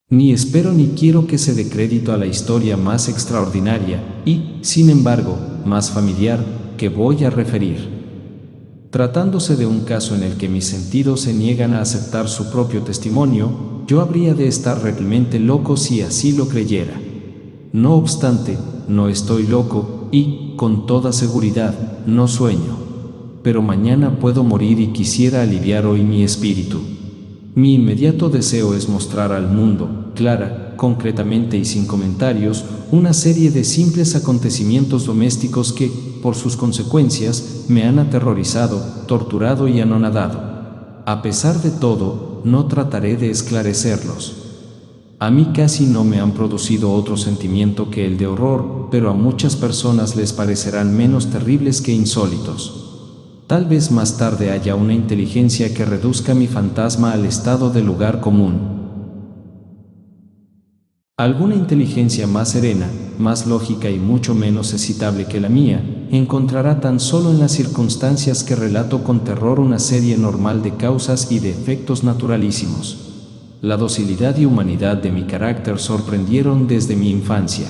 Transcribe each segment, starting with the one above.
Ni espero ni quiero que se dé crédito a la historia más extraordinaria y, sin embargo, más familiar, que voy a referir. Tratándose de un caso en el que mis sentidos se niegan a aceptar su propio testimonio, yo habría de estar realmente loco si así lo creyera. No obstante, no estoy loco y, con toda seguridad, no sueño. Pero mañana puedo morir y quisiera aliviar hoy mi espíritu. Mi inmediato deseo es mostrar al mundo, clara, concretamente y sin comentarios, una serie de simples acontecimientos domésticos que, por sus consecuencias, me han aterrorizado, torturado y anonadado. A pesar de todo, no trataré de esclarecerlos. A mí casi no me han producido otro sentimiento que el de horror, pero a muchas personas les parecerán menos terribles que insólitos. Tal vez más tarde haya una inteligencia que reduzca mi fantasma al estado de lugar común. Alguna inteligencia más serena, más lógica y mucho menos excitable que la mía, encontrará tan solo en las circunstancias que relato con terror una serie normal de causas y de efectos naturalísimos. La docilidad y humanidad de mi carácter sorprendieron desde mi infancia.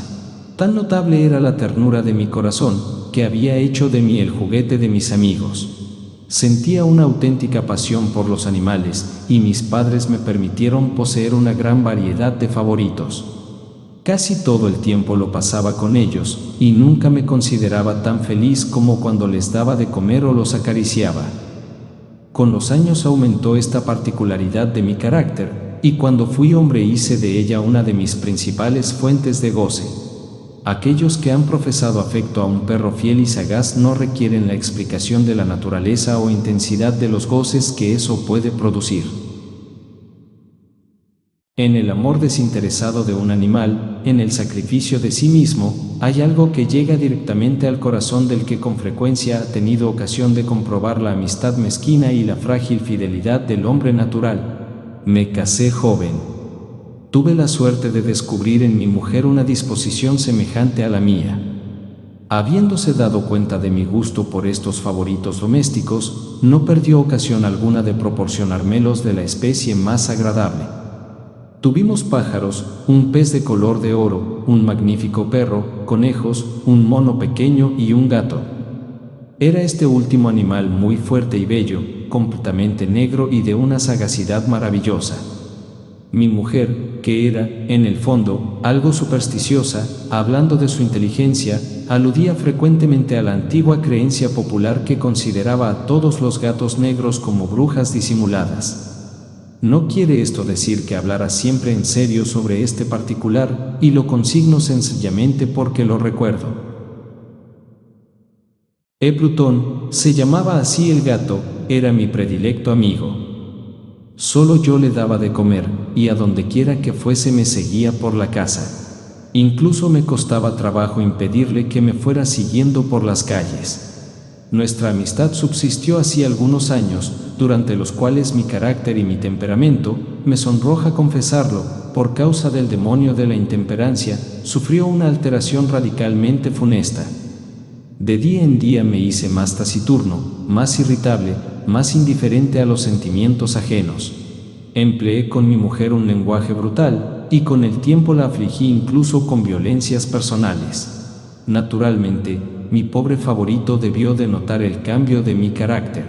Tan notable era la ternura de mi corazón, que había hecho de mí el juguete de mis amigos. Sentía una auténtica pasión por los animales, y mis padres me permitieron poseer una gran variedad de favoritos. Casi todo el tiempo lo pasaba con ellos, y nunca me consideraba tan feliz como cuando les daba de comer o los acariciaba. Con los años aumentó esta particularidad de mi carácter, y cuando fui hombre hice de ella una de mis principales fuentes de goce. Aquellos que han profesado afecto a un perro fiel y sagaz no requieren la explicación de la naturaleza o intensidad de los goces que eso puede producir. En el amor desinteresado de un animal, en el sacrificio de sí mismo, hay algo que llega directamente al corazón del que con frecuencia ha tenido ocasión de comprobar la amistad mezquina y la frágil fidelidad del hombre natural. Me casé joven. Tuve la suerte de descubrir en mi mujer una disposición semejante a la mía. Habiéndose dado cuenta de mi gusto por estos favoritos domésticos, no perdió ocasión alguna de proporcionármelos de la especie más agradable. Tuvimos pájaros, un pez de color de oro, un magnífico perro, conejos, un mono pequeño y un gato. Era este último animal muy fuerte y bello, completamente negro y de una sagacidad maravillosa. Mi mujer, que era, en el fondo, algo supersticiosa, hablando de su inteligencia, aludía frecuentemente a la antigua creencia popular que consideraba a todos los gatos negros como brujas disimuladas. No quiere esto decir que hablara siempre en serio sobre este particular, y lo consigno sencillamente porque lo recuerdo. Plutón, se llamaba así el gato, era mi predilecto amigo. Solo yo le daba de comer, y a donde quiera que fuese me seguía por la casa. Incluso me costaba trabajo impedirle que me fuera siguiendo por las calles. Nuestra amistad subsistió así algunos años, durante los cuales mi carácter y mi temperamento, me sonroja confesarlo, por causa del demonio de la intemperancia, sufrió una alteración radicalmente funesta. De día en día me hice más taciturno, más irritable, más indiferente a los sentimientos ajenos. Empleé con mi mujer un lenguaje brutal, y con el tiempo la afligí incluso con violencias personales. Naturalmente, mi pobre favorito debió de notar el cambio de mi carácter.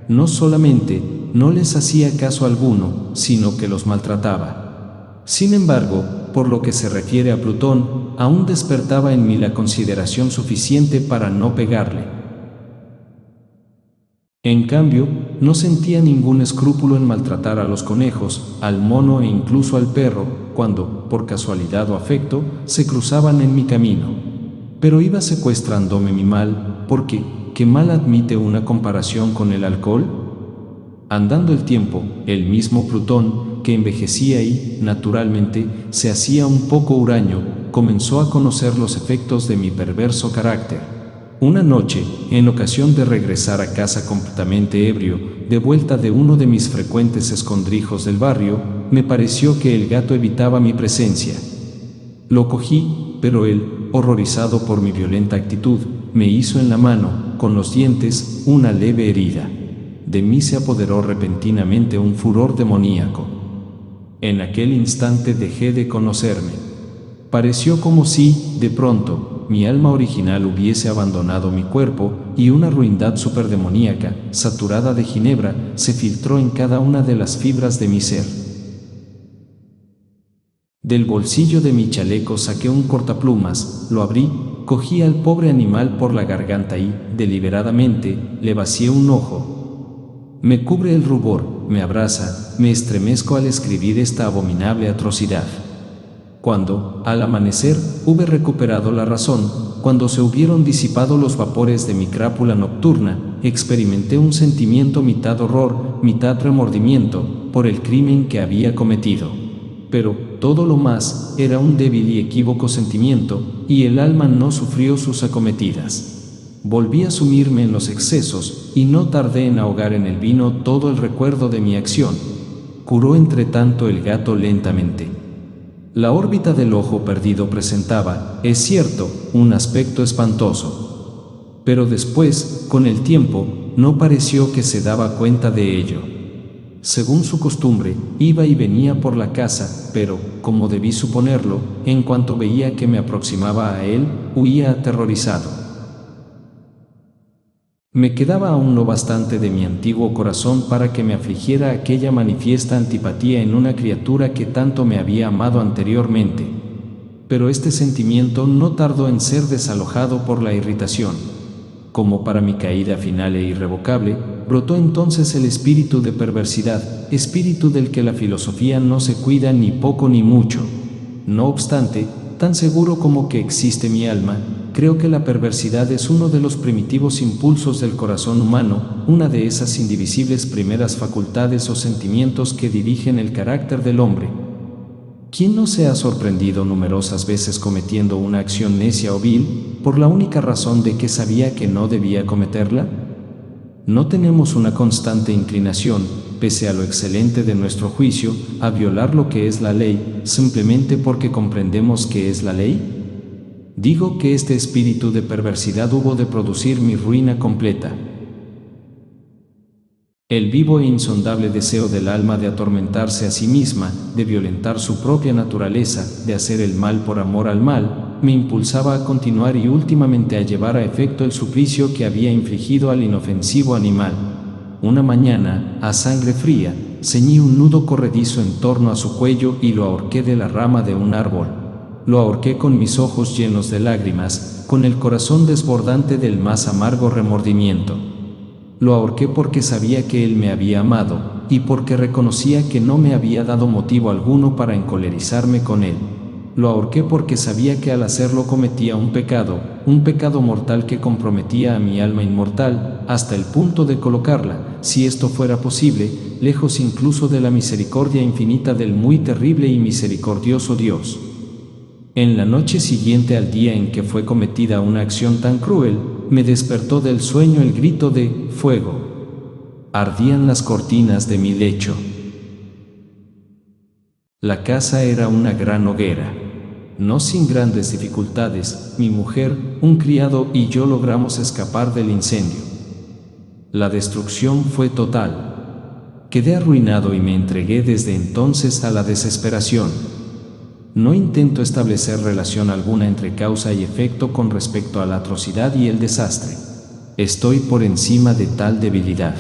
No solamente no les hacía caso alguno, sino que los maltrataba. Sin embargo, por lo que se refiere a Plutón, aún despertaba en mí la consideración suficiente para no pegarle. En cambio, no sentía ningún escrúpulo en maltratar a los conejos, al mono e incluso al perro, cuando, por casualidad o afecto, se cruzaban en mi camino. Pero iba secuestrándome mi mal, porque, ¿qué mal admite una comparación con el alcohol? Andando el tiempo, el mismo Plutón, que envejecía y, naturalmente, se hacía un poco huraño, comenzó a conocer los efectos de mi perverso carácter. Una noche, en ocasión de regresar a casa completamente ebrio, de vuelta de uno de mis frecuentes escondrijos del barrio, me pareció que el gato evitaba mi presencia. Lo cogí, pero él, horrorizado por mi violenta actitud, me hizo en la mano, con los dientes, una leve herida. De mí se apoderó repentinamente un furor demoníaco. En aquel instante dejé de conocerme. Pareció como si, de pronto, mi alma original hubiese abandonado mi cuerpo, y una ruindad superdemoníaca, saturada de ginebra, se filtró en cada una de las fibras de mi ser. Del bolsillo de mi chaleco saqué un cortaplumas, lo abrí, cogí al pobre animal por la garganta y, deliberadamente, le vacié un ojo. Me cubre el rubor, me abraza, me estremezco al escribir esta abominable atrocidad. Cuando, al amanecer, hube recuperado la razón, cuando se hubieron disipado los vapores de mi crápula nocturna, experimenté un sentimiento mitad horror, mitad remordimiento, por el crimen que había cometido. Pero, todo lo más, era un débil y equívoco sentimiento, y el alma no sufrió sus acometidas. Volví a sumirme en los excesos, y no tardé en ahogar en el vino todo el recuerdo de mi acción. Curó entre tanto el gato lentamente. La órbita del ojo perdido presentaba, es cierto, un aspecto espantoso. Pero después, con el tiempo, no pareció que se daba cuenta de ello. Según su costumbre, iba y venía por la casa, pero, como debí suponerlo, en cuanto veía que me aproximaba a él, huía aterrorizado. Me quedaba aún lo bastante de mi antiguo corazón para que me afligiera aquella manifiesta antipatía en una criatura que tanto me había amado anteriormente. Pero este sentimiento no tardó en ser desalojado por la irritación. Como para mi caída final e irrevocable, brotó entonces el espíritu de perversidad, espíritu del que la filosofía no se cuida ni poco ni mucho. No obstante, tan seguro como que existe mi alma, creo que la perversidad es uno de los primitivos impulsos del corazón humano, una de esas indivisibles primeras facultades o sentimientos que dirigen el carácter del hombre. ¿Quién no se ha sorprendido numerosas veces cometiendo una acción necia o vil, por la única razón de que sabía que no debía cometerla? ¿No tenemos una constante inclinación, pese a lo excelente de nuestro juicio, a violar lo que es la ley, simplemente porque comprendemos que es la ley? Digo que este espíritu de perversidad hubo de producir mi ruina completa. El vivo e insondable deseo del alma de atormentarse a sí misma, de violentar su propia naturaleza, de hacer el mal por amor al mal, me impulsaba a continuar y últimamente a llevar a efecto el suplicio que había infligido al inofensivo animal. Una mañana, a sangre fría, ceñí un nudo corredizo en torno a su cuello y lo ahorqué de la rama de un árbol. Lo ahorqué con mis ojos llenos de lágrimas, con el corazón desbordante del más amargo remordimiento. Lo ahorqué porque sabía que él me había amado, y porque reconocía que no me había dado motivo alguno para encolerizarme con él. Lo ahorqué porque sabía que al hacerlo cometía un pecado mortal que comprometía a mi alma inmortal, hasta el punto de colocarla, si esto fuera posible, lejos incluso de la misericordia infinita del muy terrible y misericordioso Dios. En la noche siguiente al día en que fue cometida una acción tan cruel, me despertó del sueño el grito de fuego. Ardían las cortinas de mi lecho. La casa era una gran hoguera. No sin grandes dificultades, mi mujer, un criado y yo logramos escapar del incendio. La destrucción fue total. Quedé arruinado y me entregué desde entonces a la desesperación. No intento establecer relación alguna entre causa y efecto con respecto a la atrocidad y el desastre. Estoy por encima de tal debilidad.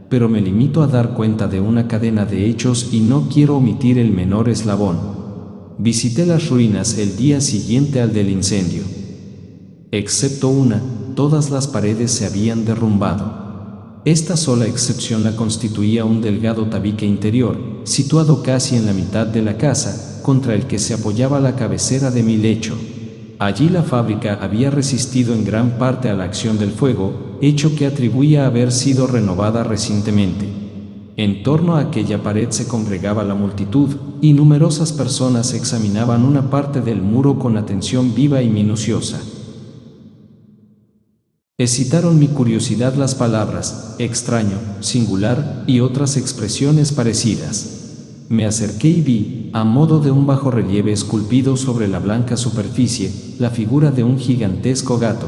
Pero me limito a dar cuenta de una cadena de hechos y no quiero omitir el menor eslabón. Visité las ruinas el día siguiente al del incendio. Excepto una, todas las paredes se habían derrumbado. Esta sola excepción la constituía un delgado tabique interior, situado casi en la mitad de la casa, contra el que se apoyaba la cabecera de mi lecho. Allí la fábrica había resistido en gran parte a la acción del fuego, hecho que atribuía a haber sido renovada recientemente. En torno a aquella pared se congregaba la multitud, y numerosas personas examinaban una parte del muro con atención viva y minuciosa. Excitaron mi curiosidad las palabras extraño, singular y otras expresiones parecidas. Me acerqué y vi, a modo de un bajorrelieve esculpido sobre la blanca superficie, la figura de un gigantesco gato.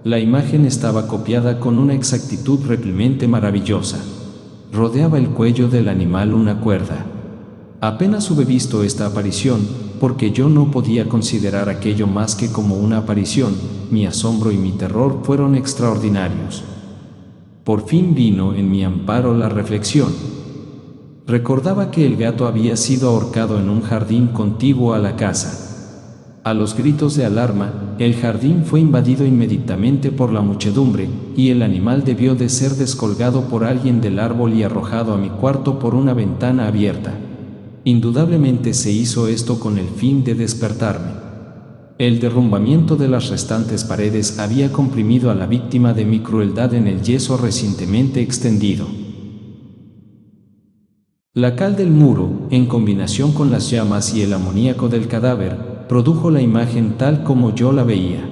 La imagen estaba copiada con una exactitud realmente maravillosa. Rodeaba el cuello del animal una cuerda. Apenas hube visto esta aparición, porque yo no podía considerar aquello más que como una aparición, mi asombro y mi terror fueron extraordinarios. Por fin vino en mi amparo la reflexión. Recordaba que el gato había sido ahorcado en un jardín contiguo a la casa. A los gritos de alarma, el jardín fue invadido inmediatamente por la muchedumbre, y el animal debió de ser descolgado por alguien del árbol y arrojado a mi cuarto por una ventana abierta. Indudablemente se hizo esto con el fin de despertarme. El derrumbamiento de las restantes paredes había comprimido a la víctima de mi crueldad en el yeso recientemente extendido. La cal del muro, en combinación con las llamas y el amoníaco del cadáver, produjo la imagen tal como yo la veía.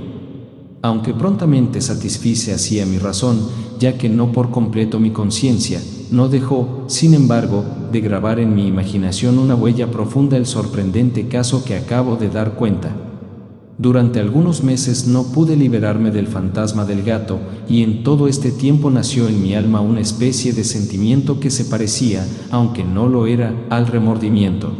Aunque prontamente satisfice así a mi razón, ya que no por completo mi conciencia, no dejó, sin embargo, de grabar en mi imaginación una huella profunda el sorprendente caso que acabo de dar cuenta. Durante algunos meses no pude liberarme del fantasma del gato, y en todo este tiempo nació en mi alma una especie de sentimiento que se parecía, aunque no lo era, al remordimiento.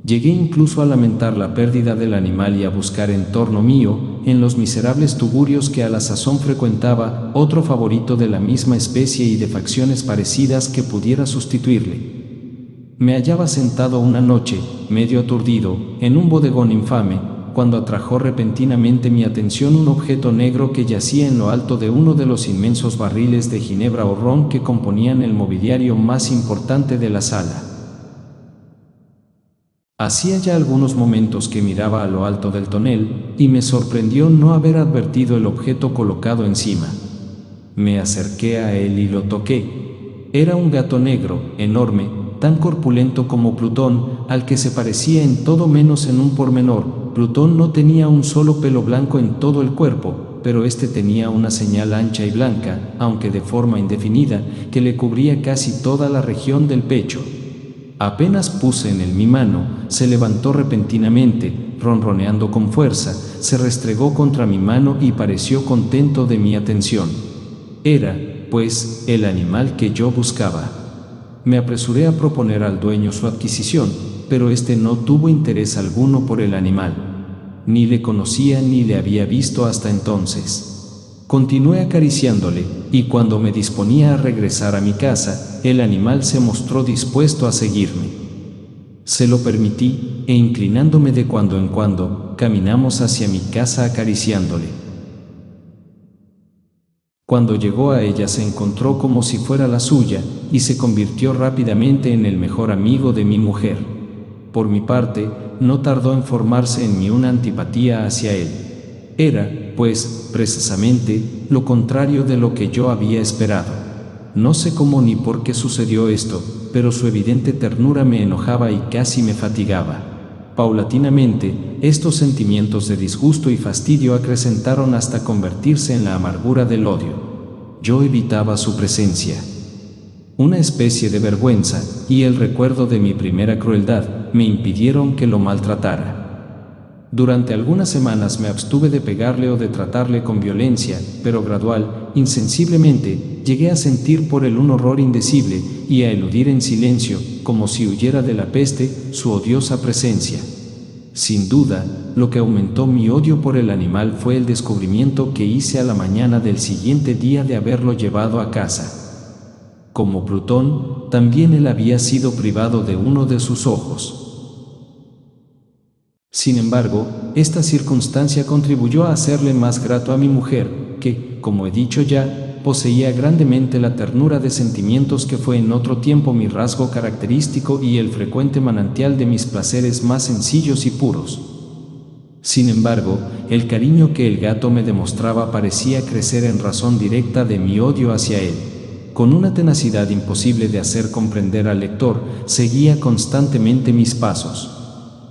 Llegué incluso a lamentar la pérdida del animal y a buscar en torno mío, en los miserables tugurios que a la sazón frecuentaba, otro favorito de la misma especie y de facciones parecidas que pudiera sustituirle. Me hallaba sentado una noche, medio aturdido, en un bodegón infame, cuando atrajo repentinamente mi atención un objeto negro que yacía en lo alto de uno de los inmensos barriles de ginebra o ron que componían el mobiliario más importante de la sala. Hacía ya algunos momentos que miraba a lo alto del tonel, y me sorprendió no haber advertido el objeto colocado encima. Me acerqué a él y lo toqué. Era un gato negro, enorme, tan corpulento como Plutón, al que se parecía en todo menos en un pormenor. Plutón no tenía un solo pelo blanco en todo el cuerpo, pero este tenía una señal ancha y blanca, aunque de forma indefinida, que le cubría casi toda la región del pecho. Apenas puse en él mi mano, se levantó repentinamente, ronroneando con fuerza, se restregó contra mi mano y pareció contento de mi atención. Era, pues, el animal que yo buscaba. Me apresuré a proponer al dueño su adquisición, pero éste no tuvo interés alguno por el animal. Ni le conocía ni le había visto hasta entonces. Continué acariciándole, y cuando me disponía a regresar a mi casa, el animal se mostró dispuesto a seguirme. Se lo permití, e inclinándome de cuando en cuando, caminamos hacia mi casa acariciándole. Cuando llegó a ella se encontró como si fuera la suya, y se convirtió rápidamente en el mejor amigo de mi mujer. Por mi parte, no tardó en formarse en mí una antipatía hacia él. Era, pues, precisamente, lo contrario de lo que yo había esperado. No sé cómo ni por qué sucedió esto, pero su evidente ternura me enojaba y casi me fatigaba. Paulatinamente, estos sentimientos de disgusto y fastidio acrecentaron hasta convertirse en la amargura del odio. Yo evitaba su presencia. Una especie de vergüenza, y el recuerdo de mi primera crueldad, me impidieron que lo maltratara. Durante algunas semanas me abstuve de pegarle o de tratarle con violencia, pero gradual, insensiblemente, llegué a sentir por él un horror indecible, y a eludir en silencio, como si huyera de la peste, su odiosa presencia. Sin duda, lo que aumentó mi odio por el animal fue el descubrimiento que hice a la mañana del siguiente día de haberlo llevado a casa. Como Plutón, también él había sido privado de uno de sus ojos. Sin embargo, esta circunstancia contribuyó a hacerle más grato a mi mujer, que, como he dicho ya, poseía grandemente la ternura de sentimientos que fue en otro tiempo mi rasgo característico y el frecuente manantial de mis placeres más sencillos y puros. Sin embargo, el cariño que el gato me demostraba parecía crecer en razón directa de mi odio hacia él. Con una tenacidad imposible de hacer comprender al lector, seguía constantemente mis pasos.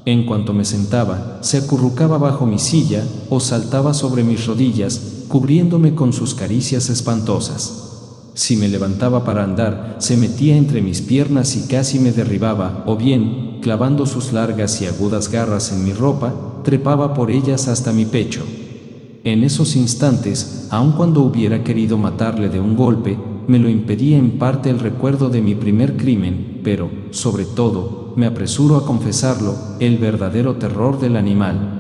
En cuanto me sentaba, se acurrucaba bajo mi silla, o saltaba sobre mis rodillas, cubriéndome con sus caricias espantosas. Si me levantaba para andar, se metía entre mis piernas y casi me derribaba, o bien, clavando sus largas y agudas garras en mi ropa, trepaba por ellas hasta mi pecho. En esos instantes, aun cuando hubiera querido matarle de un golpe, me lo impedía en parte el recuerdo de mi primer crimen, pero, sobre todo, me apresuro a confesarlo, el verdadero terror del animal.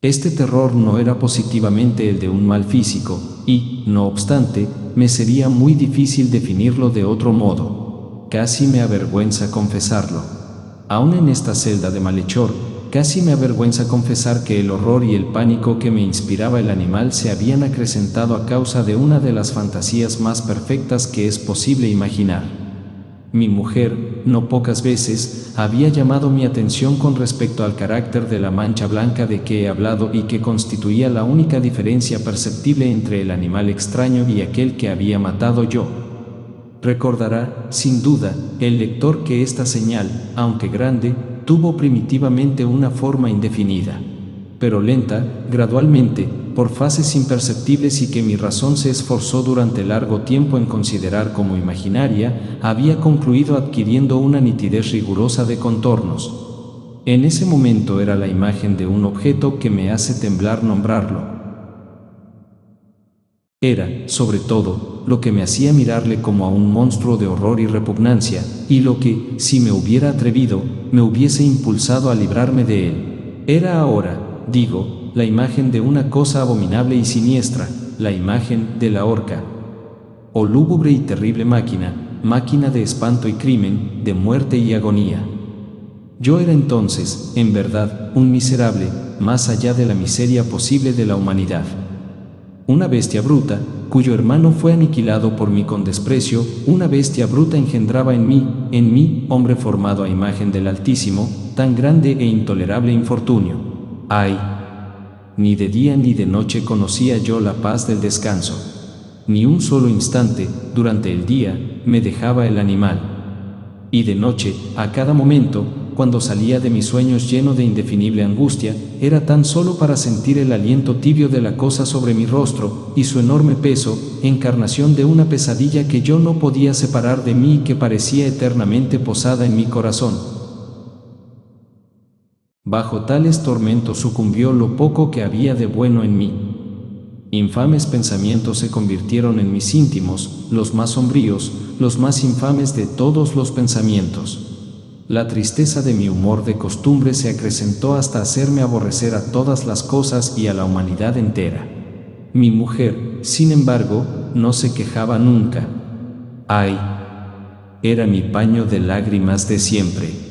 Este terror no era positivamente el de un mal físico, y, no obstante, me sería muy difícil definirlo de otro modo. Casi me avergüenza confesarlo. Aún en esta celda de malhechor, casi me avergüenza confesar que el horror y el pánico que me inspiraba el animal se habían acrecentado a causa de una de las fantasías más perfectas que es posible imaginar. Mi mujer, no pocas veces, había llamado mi atención con respecto al carácter de la mancha blanca de que he hablado y que constituía la única diferencia perceptible entre el animal extraño y aquel que había matado yo. Recordará, sin duda, el lector que esta señal, aunque grande, tuvo primitivamente una forma indefinida, pero lenta, gradualmente, por fases imperceptibles y que mi razón se esforzó durante largo tiempo en considerar como imaginaria, había concluido adquiriendo una nitidez rigurosa de contornos. En ese momento era la imagen de un objeto que me hace temblar nombrarlo. Era, sobre todo, lo que me hacía mirarle como a un monstruo de horror y repugnancia, y lo que, si me hubiera atrevido, me hubiese impulsado a librarme de él. Era ahora, digo, la imagen de una cosa abominable y siniestra, la imagen de la horca. Oh lúgubre y terrible máquina, máquina de espanto y crimen, de muerte y agonía. Yo era entonces, en verdad, un miserable, más allá de la miseria posible de la humanidad. Una bestia bruta, cuyo hermano fue aniquilado por mí con desprecio, una bestia bruta engendraba en mí, hombre formado a imagen del Altísimo, tan grande e intolerable infortunio. ¡Ay! Ni de día ni de noche conocía yo la paz del descanso. Ni un solo instante, durante el día, me dejaba el animal. Y de noche, a cada momento, cuando salía de mis sueños lleno de indefinible angustia, era tan solo para sentir el aliento tibio de la cosa sobre mi rostro, y su enorme peso, encarnación de una pesadilla que yo no podía separar de mí y que parecía eternamente posada en mi corazón. Bajo tales tormentos sucumbió lo poco que había de bueno en mí. Infames pensamientos se convirtieron en mis íntimos, los más sombríos, los más infames de todos los pensamientos. La tristeza de mi humor de costumbre se acrecentó hasta hacerme aborrecer a todas las cosas y a la humanidad entera. Mi mujer, sin embargo, no se quejaba nunca. ¡Ay! Era mi paño de lágrimas de siempre.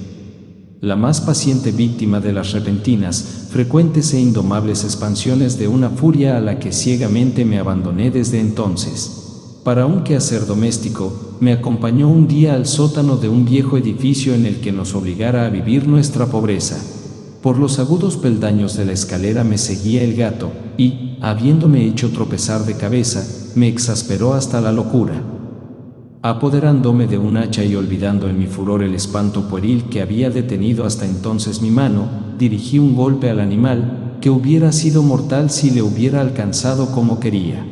La más paciente víctima de las repentinas, frecuentes e indomables expansiones de una furia a la que ciegamente me abandoné desde entonces. Para un quehacer doméstico, me acompañó un día al sótano de un viejo edificio en el que nos obligara a vivir nuestra pobreza. Por los agudos peldaños de la escalera me seguía el gato, y, habiéndome hecho tropezar de cabeza, me exasperó hasta la locura. Apoderándome de un hacha y olvidando en mi furor el espanto pueril que había detenido hasta entonces mi mano, dirigí un golpe al animal, que hubiera sido mortal si le hubiera alcanzado como quería.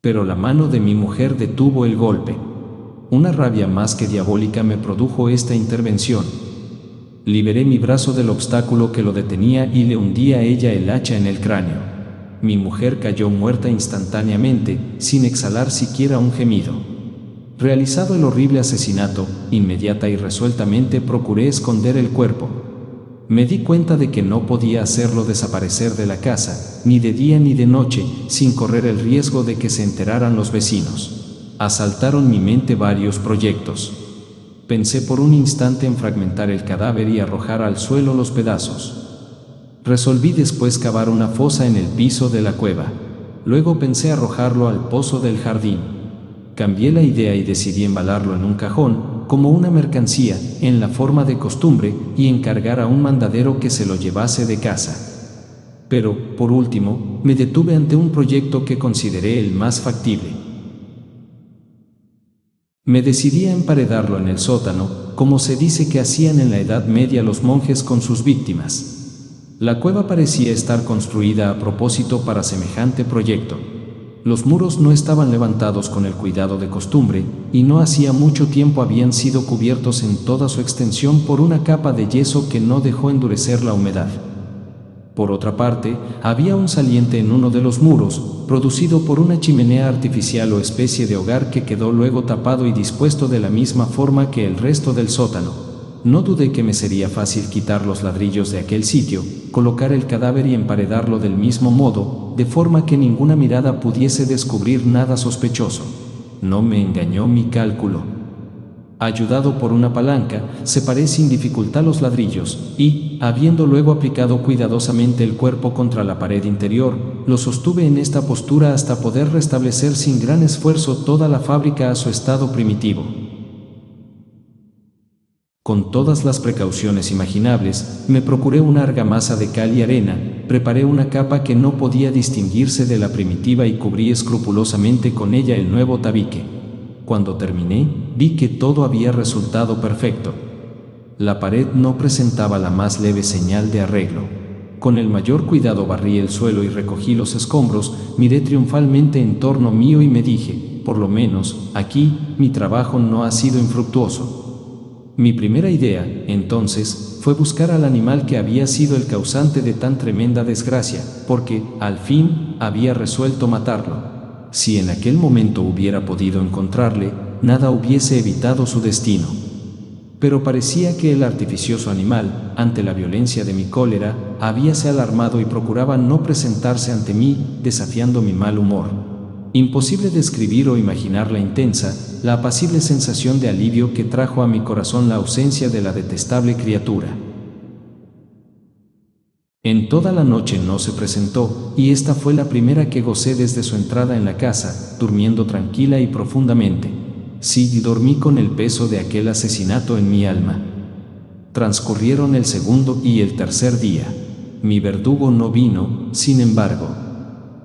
Pero la mano de mi mujer detuvo el golpe. Una rabia más que diabólica me produjo esta intervención. Liberé mi brazo del obstáculo que lo detenía y le hundí a ella el hacha en el cráneo. Mi mujer cayó muerta instantáneamente, sin exhalar siquiera un gemido. Realizado el horrible asesinato, inmediata y resueltamente procuré esconder el cuerpo. Me di cuenta de que no podía hacerlo desaparecer de la casa, ni de día ni de noche, sin correr el riesgo de que se enteraran los vecinos. Asaltaron mi mente varios proyectos. Pensé por un instante en fragmentar el cadáver y arrojar al suelo los pedazos. Resolví después cavar una fosa en el piso de la cueva. Luego pensé arrojarlo al pozo del jardín. Cambié la idea y decidí embalarlo en un cajón, como una mercancía, en la forma de costumbre, y encargar a un mandadero que se lo llevase de casa. Pero, por último, me detuve ante un proyecto que consideré el más factible. Me decidí a emparedarlo en el sótano, como se dice que hacían en la Edad Media los monjes con sus víctimas. La cueva parecía estar construida a propósito para semejante proyecto. Los muros no estaban levantados con el cuidado de costumbre, y no hacía mucho tiempo habían sido cubiertos en toda su extensión por una capa de yeso que no dejó endurecer la humedad. Por otra parte, había un saliente en uno de los muros, producido por una chimenea artificial o especie de hogar que quedó luego tapado y dispuesto de la misma forma que el resto del sótano. No dudé que me sería fácil quitar los ladrillos de aquel sitio, colocar el cadáver y emparedarlo del mismo modo, de forma que ninguna mirada pudiese descubrir nada sospechoso. No me engañó mi cálculo. Ayudado por una palanca, separé sin dificultad los ladrillos, y, habiendo luego aplicado cuidadosamente el cuerpo contra la pared interior, lo sostuve en esta postura hasta poder restablecer sin gran esfuerzo toda la fábrica a su estado primitivo. Con todas las precauciones imaginables, me procuré una argamasa de cal y arena, preparé una capa que no podía distinguirse de la primitiva y cubrí escrupulosamente con ella el nuevo tabique. Cuando terminé, vi que todo había resultado perfecto. La pared no presentaba la más leve señal de arreglo. Con el mayor cuidado barrí el suelo y recogí los escombros, miré triunfalmente en torno mío y me dije, por lo menos, aquí, mi trabajo no ha sido infructuoso. Mi primera idea, entonces, fue buscar al animal que había sido el causante de tan tremenda desgracia, porque, al fin, había resuelto matarlo. Si en aquel momento hubiera podido encontrarle, nada hubiese evitado su destino. Pero parecía que el artificioso animal, ante la violencia de mi cólera, habíase alarmado y procuraba no presentarse ante mí, desafiando mi mal humor. Imposible describir o imaginar la intensa, la apacible sensación de alivio que trajo a mi corazón la ausencia de la detestable criatura. En toda la noche no se presentó, y esta fue la primera que gocé desde su entrada en la casa, durmiendo tranquila y profundamente. Sí, dormí con el peso de aquel asesinato en mi alma. Transcurrieron el segundo y el tercer día. Mi verdugo no vino, sin embargo.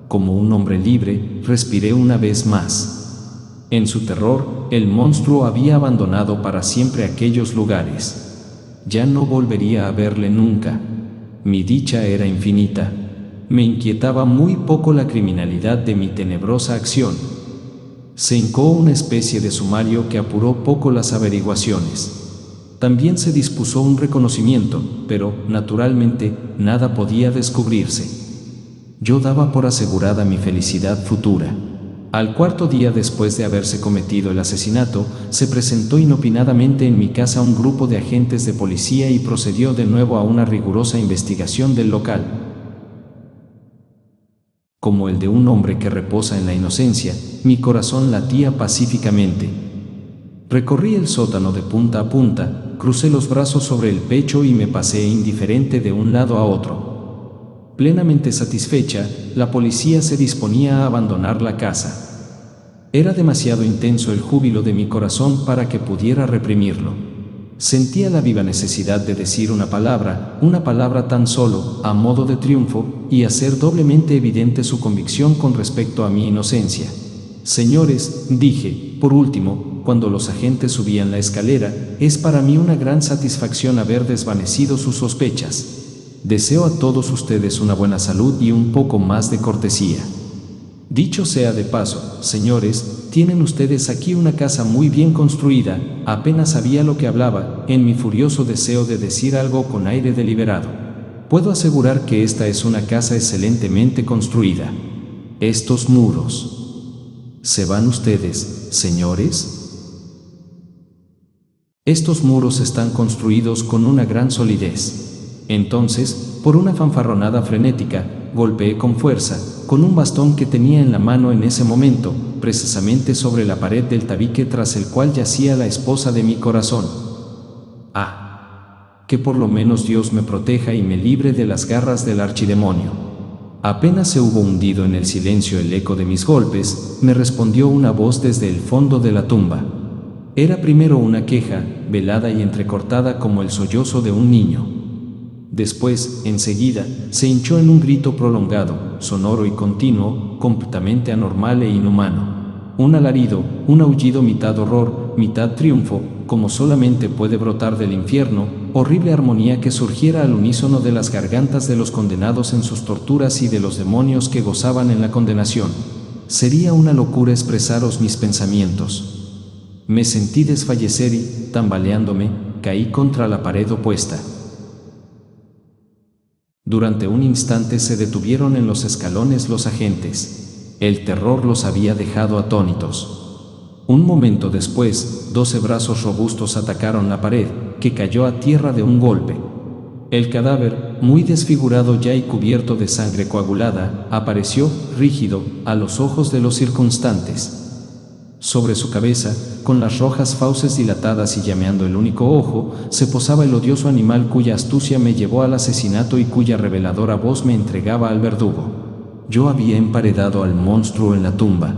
Como un hombre libre, respiré una vez más. En su terror, el monstruo había abandonado para siempre aquellos lugares. Ya no volvería a verle nunca. Mi dicha era infinita. Me inquietaba muy poco la criminalidad de mi tenebrosa acción. Se hincó una especie de sumario que apuró poco las averiguaciones. También se dispuso un reconocimiento, pero, naturalmente, nada podía descubrirse. Yo daba por asegurada mi felicidad futura. Al cuarto día después de haberse cometido el asesinato, se presentó inopinadamente en mi casa un grupo de agentes de policía y procedió de nuevo a una rigurosa investigación del local. Como el de un hombre que reposa en la inocencia, mi corazón latía pacíficamente. Recorrí el sótano de punta a punta, crucé los brazos sobre el pecho y me pasé indiferente de un lado a otro. Plenamente satisfecha, la policía se disponía a abandonar la casa. Era demasiado intenso el júbilo de mi corazón para que pudiera reprimirlo. Sentía la viva necesidad de decir una palabra tan solo, a modo de triunfo, y hacer doblemente evidente su convicción con respecto a mi inocencia. Señores, dije, por último, cuando los agentes subían la escalera, es para mí una gran satisfacción haber desvanecido sus sospechas. Deseo a todos ustedes una buena salud y un poco más de cortesía. Dicho sea de paso, señores, tienen ustedes aquí una casa muy bien construida. Apenas sabía lo que hablaba, en mi furioso deseo de decir algo con aire deliberado. Puedo asegurar que esta es una casa excelentemente construida. Estos muros. ¿Se van ustedes, señores? Estos muros están construidos con una gran solidez. Entonces, por una fanfarronada frenética, golpeé con fuerza, con un bastón que tenía en la mano en ese momento, precisamente sobre la pared del tabique tras el cual yacía la esposa de mi corazón. ¡Ah! Que por lo menos Dios me proteja y me libre de las garras del archidemonio. Apenas se hubo hundido en el silencio el eco de mis golpes, me respondió una voz desde el fondo de la tumba. Era primero una queja, velada y entrecortada como el sollozo de un niño. Después, enseguida, se hinchó en un grito prolongado, sonoro y continuo, completamente anormal e inhumano. Un alarido, un aullido mitad horror, mitad triunfo, como solamente puede brotar del infierno, horrible armonía que surgiera al unísono de las gargantas de los condenados en sus torturas y de los demonios que gozaban en la condenación. Sería una locura expresaros mis pensamientos. Me sentí desfallecer y, tambaleándome, caí contra la pared opuesta. Durante un instante se detuvieron en los escalones los agentes. El terror los había dejado atónitos. Un momento después, 12 brazos robustos atacaron la pared, que cayó a tierra de un golpe. El cadáver, muy desfigurado ya y cubierto de sangre coagulada, apareció, rígido, a los ojos de los circunstantes. Sobre su cabeza, con las rojas fauces dilatadas y llameando el único ojo, se posaba el odioso animal cuya astucia me llevó al asesinato y cuya reveladora voz me entregaba al verdugo. Yo había emparedado al monstruo en la tumba.